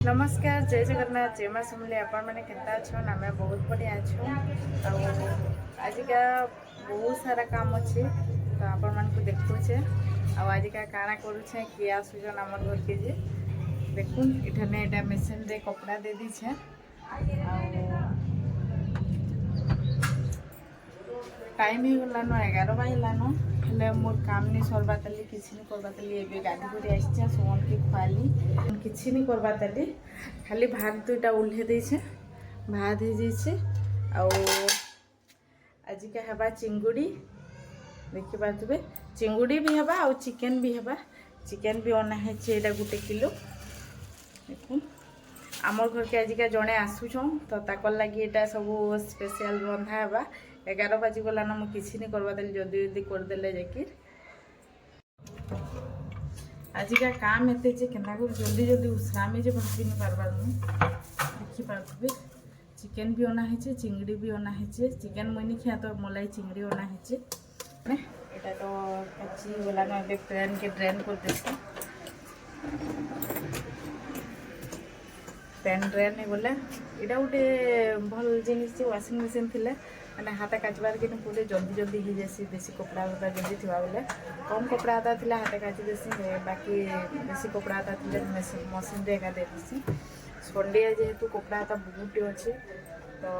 नमस्कार जय जगन्नाथ जय माँ समले आपण मैंने केता अच्छन आम बहुत बढ़िया अच्छू आजिका बहुत सारा काम अच्छे तो आपण मान को देखुचे आजिका काଣା करुचे किए आसुचन आमर घर के जे देखुन इठाने एटा मेसिन रे कपड़ा दे दीछे टाइम ही गलान 11 बाजलान हेले मोर काम नहीं सरवा ताली किसी नहीं करवा ताली एबे गाड़ी कर आइछे सोन के खुआली किसी नहीं करवा ताली खाली भात दुईटा उल्हे देछे भात हो जाइए आजिका हेबा चिंगुड़ी देखि पाथबे चिंगुड़ी भी हेबा और चिकेन भी हेबा चिकेन भी अना है एटा 1 किलो देखुन आमर घर के आजिका जड़े आसुछन तो ताकर लगी एटा सब स्पेशल रंधा हेबा 11 बाजी गलान मु किसी नहीं करवा देली जल्दी जल्दी करदेले जाकि आजिका काम एते जे केना को जल्दी जल्दी उसरामी जे भाभी नहीं पारबार मु देखि पाथबे चिकेन भी अना है चिंगड़ी भी अना है चिकेन मुनी खिया तो मलाई चिंगड़ी अना है एटा तो कच्ची गलान एबे पैन के ड्रेन कर देछे पैन ड्रेन नहीं बोले इटा गोटे भल जिनिस वाशिंग मशीन थिले मैंने हाथ काचबार कि पूरे जल्दी जल्दी हो जासी बेसी कपड़ा होता जल्दी थी बोले कम कपड़ा आता था हाथ काची देसी बाकी बेसी कपड़ा आता थे मशीन रे एका देसी संडे जेहेतु कपड़ा आता बहुत अच्छे तो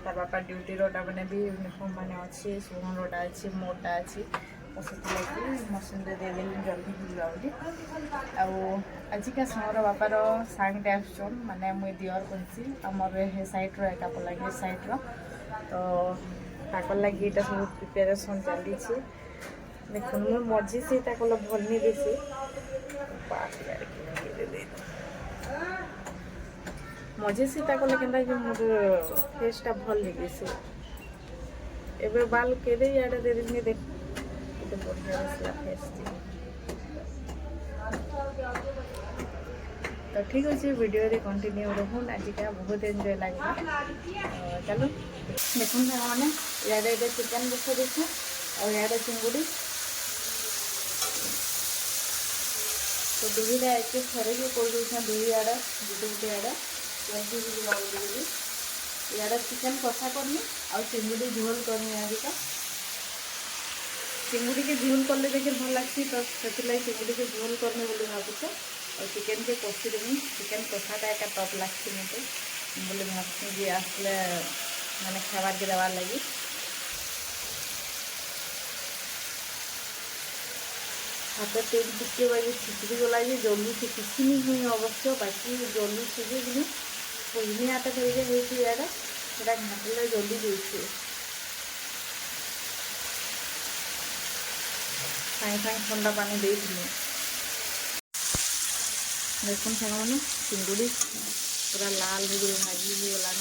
तार बापा ड्यूटी रोटा मैंने भी यूनिफॉर्म मैंने अच्छे सोहन रोटा अच्छे मोटा अच्छे तो से मशीन रे दे देली जल्दी मिलवा बोली आजिका समर बापार सांगटे आसन माने मुई दियर कहसी आमर हे साइड रो एका पलागी साइड रो तो ताकर लगी ये सब प्रिपेरेसन चली देख मोर मझी से भल नहीं बेसी मझी से के मोर फेसटा भल नहीं बेसी एबे बाल केदे याडे दे दिन देख बढ़िया फेस तो ठीक अच्छे वीडियो रे कंटिन्यू रहून आजिका बहुत एंजॉय लगे चलो देखुन मैंने इे चिकेन बसा देखे और इे चिंगुड़ी तो दुईटा एक थरे के कर दूसरा दुई आड़ा गोटे आड़ा इे चिकेन कषा करनी और चिंगुड़ी झोल करनी आजिका चिंगुड़ी के झोल कले देखे भल लगी तो से चिंगुड़ी के झोल करनी बोली भावुचे और चिकेन के कषी देवी चिकेन कषाटा एका टप लगे मत बोले भावुँ जी आसले मैंने खाबार के देवार लगी हाथ तेल टिके बाजी छिटी गला जल्दी से किसी नहीं हुई अवश्य बाकी जल्दी सीझे पुनी हाथ फेरिके यार घाटले जल्दी देखे सागे सागे ठंडा पानी दे देखुन साने चिंगुड़ी पूरा लाल हो गई भाजी हो गलान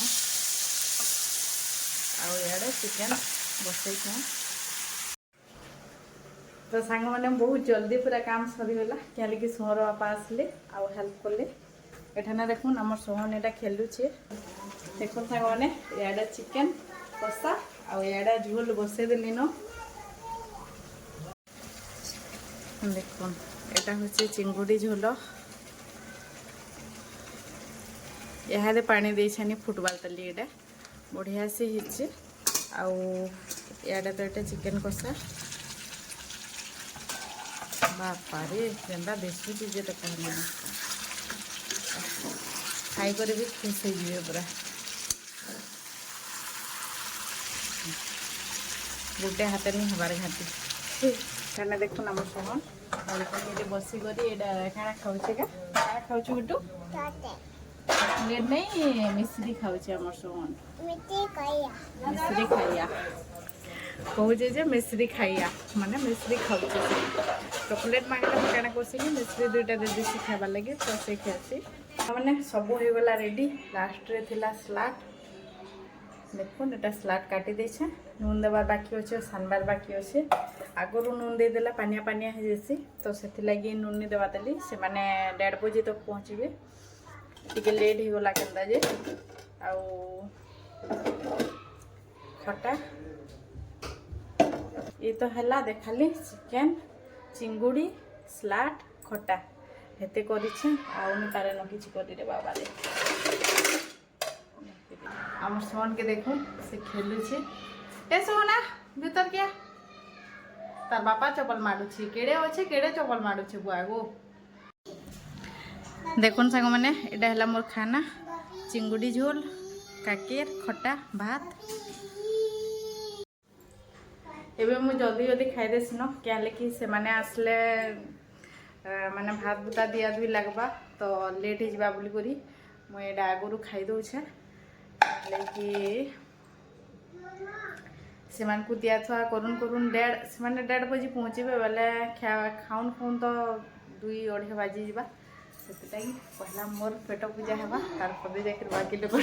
आड़े चिकेन बसई तो सांग मैंने बहुत जल्दी पूरा काम सरीगला क्या सोहर बापा आसले आउ हेल्प कले एठाने देखुन आम सोहन एटा खेलुचे देखुन सांग मैंने इे चिकेन कषा आड़े झोल बसई देली न देखुन एटा हूँ चिंगुड़ी झोल यहाँ पानी दे छानी फुटबॉल तली एटा बढ़िया से आड़े तो ये चिकेन कषा बापा रे केन्दा देखुची जे तो कहना खाई कर भी खुश हो पूरा गोटे हाथ नहीं हबार घाटी खाना देखुन आम सोहन ये बसिक क्या खाऊे क्या खाऊ गुटू चॉकलेट नहीं मिश्री खाऊे आम सोहन मिश्री खाइया कहे जे मिश्री खाइया माने मिश्री खाऊे चॉकलेट मांगला मुझे क्या कौन मिश्री दुईटा दे दी खाबार लगे तो से खासी मैंने सब हो गला रेडी लास्ट रे थिला स्लाट देखुन एटा स्लाट काटी देछे नून देवार बाकी अच्छे सानबार बाकी अच्छे आगरू नून दे देला पानिया पानिया हो जासी तो से लगी नून नहीं देवा देली से माने 1:30 बजे तक पहुँचे टिके लेट हो गला केंदा जे आउ खटा ये तो है देखाली चिकेन चिंगुड़ी स्लाट खटा हेते करिछे आउनी पारे न किछि करि रे बाबा रे हमर सोहन के देखो से खेलु छे ए सोहना भीतर क्या तार बापा चपल मारू छी केड़े अच्छे केड़े चपल मारू छी बुआ गो देखुन सांग मैंने एटा हला मोर खाना चिंगुड़ी झोल काकेर खटा भात एबे मु जल्दी जल्दी खाई देसी न क्या कि से माने आसले माने भात बुता दिया दुई लगवा तो लेट हो जाबा बोली करी मु एटा आगुरु खाई दउछे कि से मान को दिया थवा करुन करुन 1:30 बजे पहुँचे बेले खाउन खाउन तो 2-2:30 बाजी जावा से पहला मोर पेट पूजा हेबा तार पदे जाकर बाकी लोग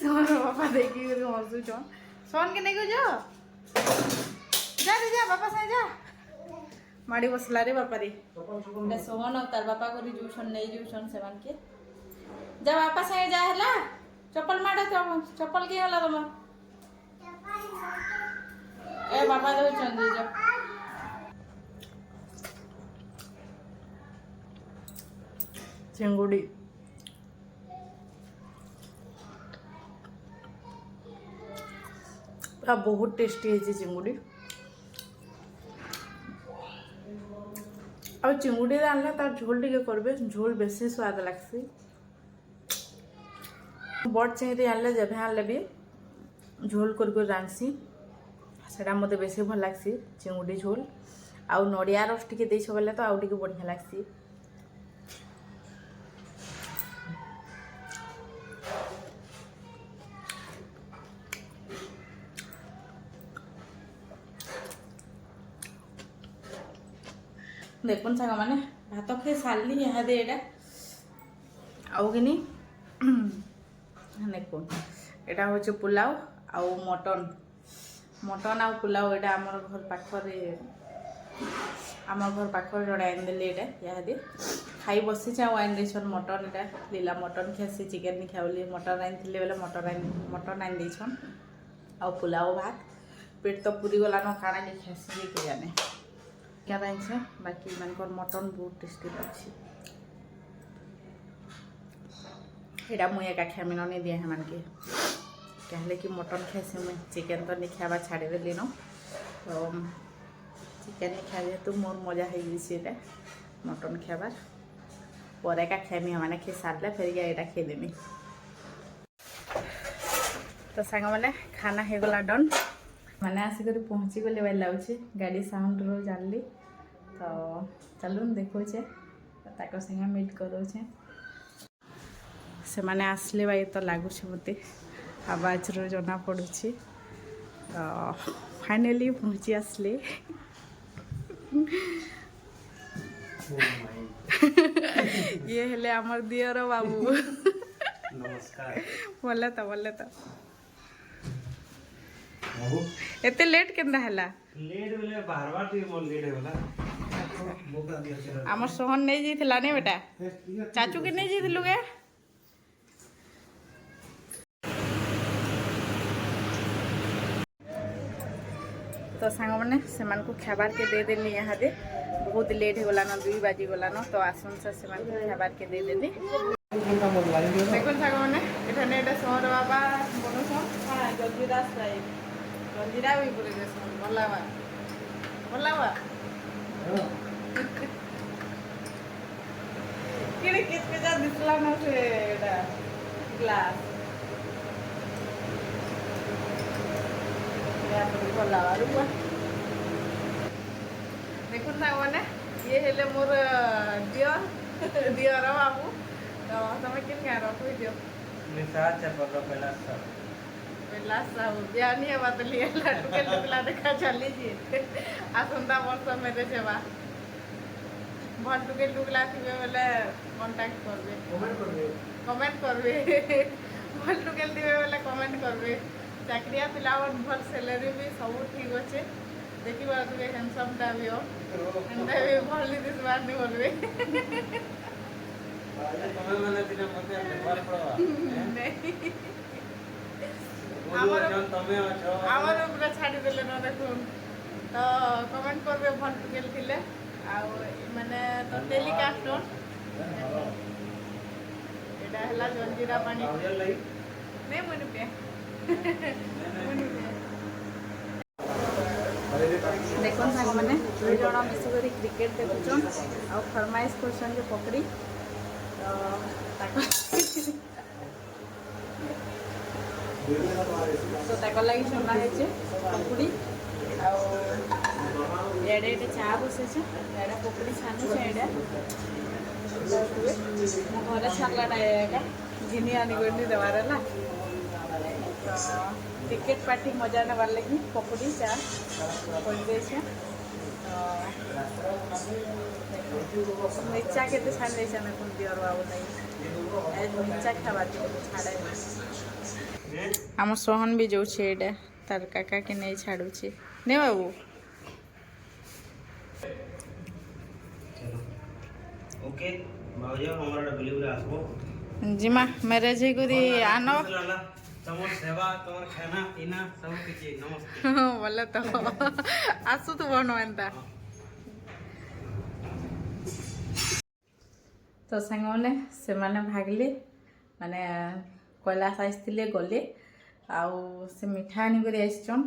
सोन बापा देखी हसुचन सोन के नहीं जा जा रे जा बापा साए जा माड़ी बसला रे बापा रे सोहन और तार बापा को जूसन नहीं जूसन से मान के जा बापा साए जा हला चप्पल माड़ चप्पल के हला तुम ए बाबा दो चंदी जा चिंगुड़ी बहुत टेस्टी है चिंगुड़ी और चिंगुड़ी रांधले तार झोल टिके करबे झोल बेसी स्वाद लागसी बड़ चिंगड़ी आनले जब आनले भी झोल कर रांधसी सेटा मते बेसी भल लागसी चिंगुड़ी झोल आउ नड़िया रस टिके देछ बेले तो आउ टिके बढ़िया लागसी देखुन साग मैंने भात खाई सारी यहाँ दे एटा आउ कि देखुन एटा हूँ पुलाव आउ मटन मटन आउ पुलाव एटा आमर घर पाखरे आम घर पाखरे जड़े आनदेले यहाँ दे खाई बसी आन देन मटन एटा लीला मटन खियासी चिकेन नहीं खाओली मटन आनी बेले मटन आन देन आउ पुलाव भात पेट तो पूरी गला न काଣା नहीं खियासी के जाने क्या से बाकी मानकर मटन बहुत टेस्टी अच्छी एटा मुझे एका खामी नहीं दिए है मानके कहले कि मटन खाइसे मुझे चिकेन तो नहीं खावा छाड़ी देली न तो चिकेन नहीं खाए तो मोर मजा हो गई मटन खाबार पर एका खामी मैंने खाई सारे फिर यहाँ खाईदेमी तो सांग मैंने खाना हो गला डन मैंने आसिक पहुँची गले बार लगे गाड़ी साउंड रो जानली तो चलून देखोचे ताको संगे मीट करोचे से माने आसले बाई तो लगुच मत आवाज रो जना पड़ुची तो फाइनली पहुँची आसले ये हेले आमर दियर बाबू नमस्कार बोले तो एते लेट केंदा हला लेट बेले बार-बार तो मोर लेट होला हमर सोहन नहीं जीथिला ने बेटा चाचू के नहीं जीथिलु गे तो सांग माने सेमान को खाबार के दे देली यहाँ दे बहुत लेट हो गला न 2 बाजी गला न तो आसन से सेमान को खाबार के दे देली देखो सांग माने एठाने एटा सोहर बाबा बनो सोहन हां जल्दीरा फ्राई जल्दीरा भी बोले दे सोहन बोलावा किरे किस पे जा दिसला न से एटा ग्लास या तो बोलावा रुआ देखो ना माने ये हेले मोर दियर बाबू तो તમે કેમ ક્યાં રાખો છો मैं साथ चपल पेला सब जानी बात लिए टुकेला देखा चली जी आसंता वर्ष मेरे सेवा भल टुकेला थी बेले कांटेक्ट करबे कमेंट करबे भल टुकेल दिबे बेले कमेंट करबे चाकरिया पिला भल सैलरी भी सब ठीक अच्छे देखिए तुम हैंडसम टा भी हो एंदा भी भल दिस बार नहीं बोलबे तुम्हें मैंने दिन मते व्यवहार पड़वा नहीं बोलो जन तमे अछो आमर पूरा छाड़ी देले न देखुन तो कमेंट करबे भल टुकेल थिले ଆଉ ମାନେ ତ ଟେଲିକାଷ୍ଟର ଏଇଟା ହେଲା ଜଲଜିରା ପାଣି ନେ ମନେ ପିଏ देखो साग मैंने दुई जन मिसिक क्रिकेट देखुन आउ फरमाइश कर पकड़ी तो लगी चना है पकड़ी आड़े चा बसे पकड़ी छानुचे एडे घर छाड़ाटा घिनी आनी देवार है क्रिकेट पार्टी मजा नबार लगी पकड़ी चा कर मिर्चा के छाड़ दे दियर बाबू नहीं मिर्चा खावा छाड़े आम सोहन भी जाऊे तार काका के नहीं छाड़ुचे ने बाबू ओके बाबूजी हमारा डबली बुला आसबो जिमा मैरिज है गुरी आनो तमर सेवा तमर खाना पीना सब किछि नमस्ते बोले तो आसु तो बनो एंता तो सांगने से माने भागले माने कैलाश आसते गले आउ से मिठा आनी कर आसचन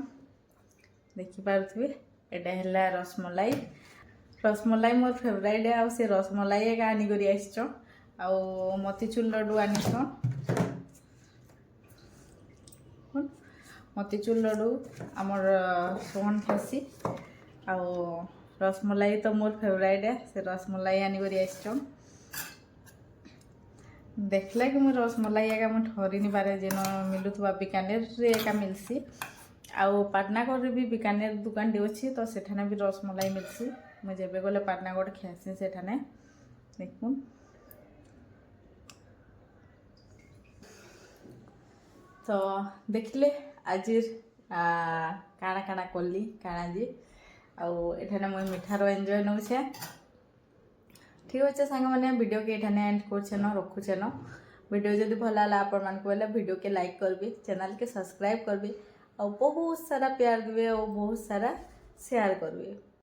देखि पारुथबे एटा हला रसमलाई रसमलाई मोर फेवरेट है आउ से रसमलाई एक आनी कर आसचन आउ मोतीचूर लड्डू आनिछन मोतीचूर लड्डू आमर सोहन खासी आउ रसमलाई तो मोर फेवरेट है से रसमलाई आनी कर आसचन देखला कि मुझे रसमलाई एका मुझे ठहरी नहीं पारे जेन मिलुवा बीकानेर रे एका मिलसी आउ पाटनागढ़ भी बीकानेर दुकान टी अच्छी तो सेठाने भी रसमलाई मिलसी मुझे जब गले पाटनागढ़ खासी सेठाने देखुन तो देखले आज काଣା काଣା कली काଣା जी आउ एठाने मुझे मिठार एंजॉय नौछे ठीक अच्छे सांग मैंने वीडियो के एठाने एंड करछेन रखुछेन वीडियो जदि भल है आपण मानक बोले वीडियो के लाइक करबे चैनल के सब्सक्राइब करबे और बहुत सारा प्यार देवे और बहुत सारा शेयर करबे।